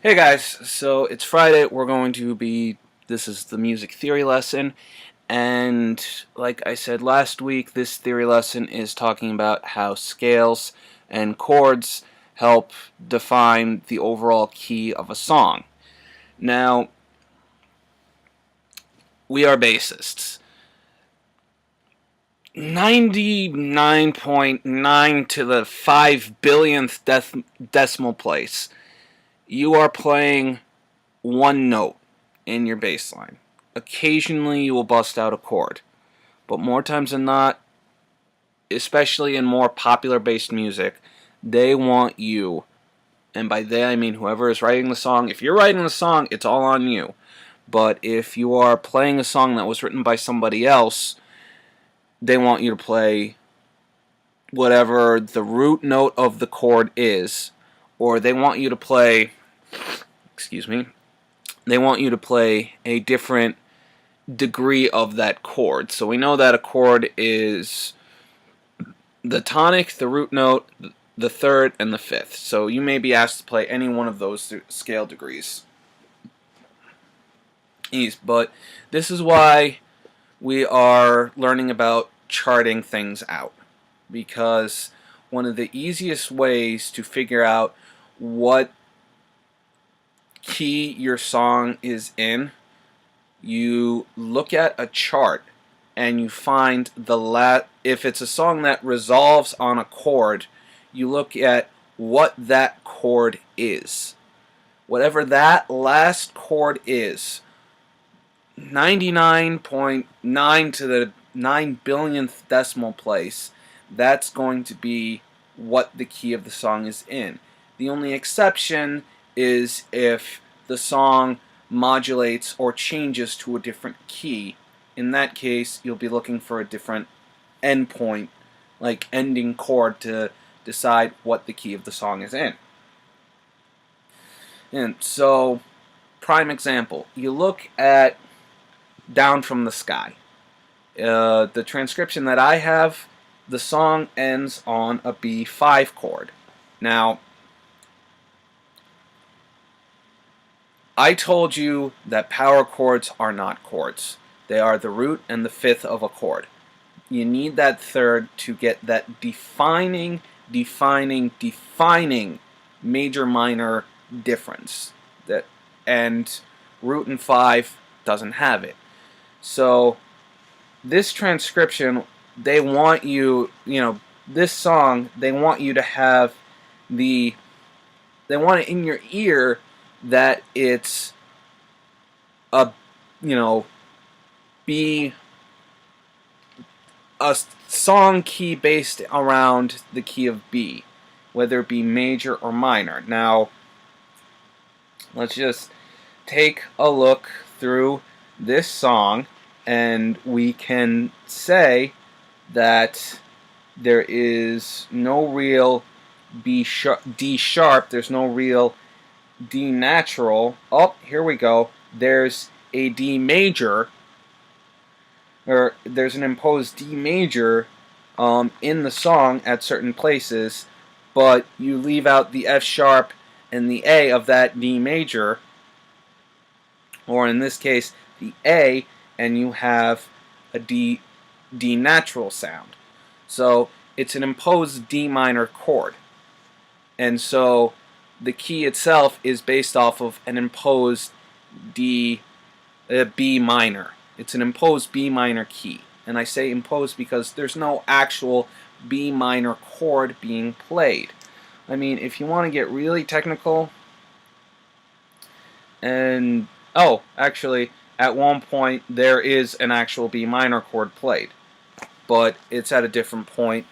Hey guys, so it's Friday. This is the music theory lesson, and like I said last week, this theory lesson is talking about how scales and chords help define the overall key of a song. Now, we are bassists. 99.9 to the 5 billionth decimal place, you are playing one note in your bass line. Occasionally you will bust out a chord, but more times than not, especially in more popular based music, they want you, and by they I mean whoever is writing the song. If you're writing the song, it's all on you. But if you are playing a song that was written by somebody else, they want you to play whatever the root note of the chord is, or they want you to play, excuse me, they want you to play a different degree of that chord. So we know that a chord is the tonic, the root note, the third, and the fifth. So you may be asked to play any one of those scale degrees. But this is why we are learning about charting things out, because one of the easiest ways to figure out what key your song is in, you look at a chart and you find if it's a song that resolves on a chord, you look at what that chord is. Whatever that last chord is, 99.9 to the 9 billionth decimal place, that's going to be what the key of the song is in. The only exception is if the song modulates or changes to a different key. In that case, you'll be looking for a different endpoint, like ending chord, to decide what the key of the song is in. And so, prime example, you look at Down from the Sky. The transcription that I have, the song ends on a B5 chord. Now, I told you that power chords are not chords. They are the root and the fifth of a chord. You need that third to get that defining major-minor difference. And root and five doesn't have it. So this transcription, they want you, this song, they want you to have they want it in your ear that it's a, be a song key based around the key of B, whether it be major or minor. Now, let's just take a look through this song, and we can say that there is no real D sharp, there's no real D natural. Oh, here we go. There's a D major, or there's an imposed D major in the song at certain places, but you leave out the F sharp and the A of that D major, or in this case the A, and you have a D natural sound. So it's an imposed D minor chord, and so the key itself is based off of an imposed B minor. It's an imposed B minor key, and I say imposed because there's no actual B minor chord being played. I mean, if you want to get really technical, and actually, at one point there is an actual B minor chord played, but it's at a different point.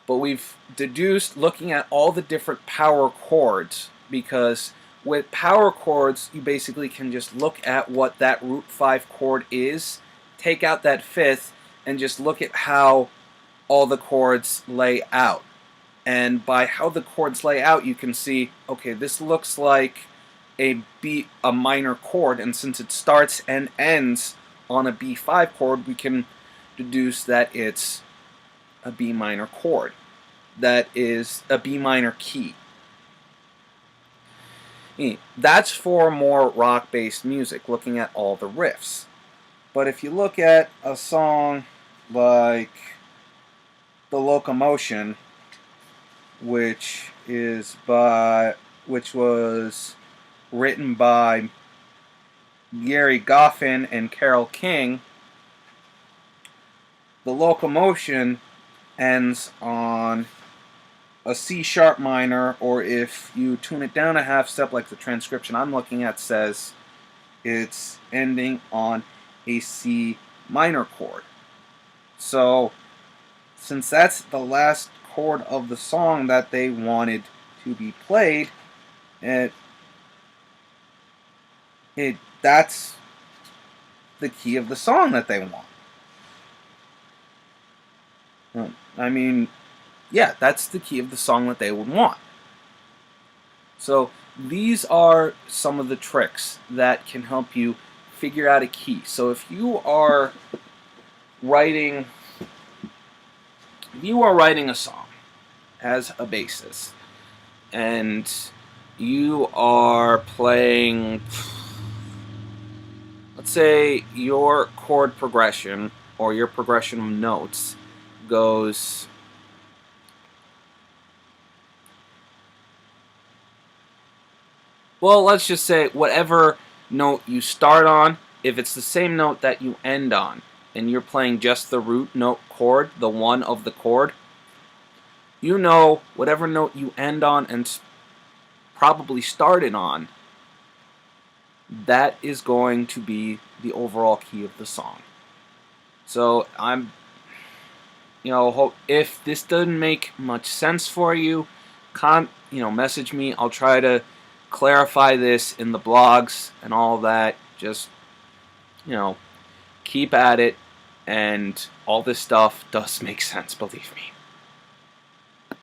But we've deduced looking at all the different power chords, because with power chords you basically can just look at what that root 5 chord is, take out that fifth, and just look at how all the chords lay out. And by how the chords lay out, you can see, okay, this looks like a minor chord, and since it starts and ends on a B5 chord, we can deduce that it's a B minor chord. That is a B minor key. That's for more rock-based music, looking at all the riffs. But if you look at a song like The Locomotion, which was written by Gary Goffin and Carole King, The Locomotion ends on a C sharp minor, or if you tune it down a half step like the transcription I'm looking at says, it's ending on a C minor chord. So since that's the last chord of the song that they wanted to be played, that's the key of the song that they want. I mean, yeah, that's the key of the song that they would want. So these are some of the tricks that can help you figure out a key. So if you are writing a song as a bassist and you are playing, let's say your chord progression or your progression of notes goes well, let's just say whatever note you start on, if it's the same note that you end on, and you're playing just the root note chord, the one of the chord, you know whatever note you end on and probably started on, that is going to be the overall key of the song. So if this doesn't make much sense for you, message me. I'll try to clarify this in the blogs and all that. Just, keep at it, and all this stuff does make sense, believe me.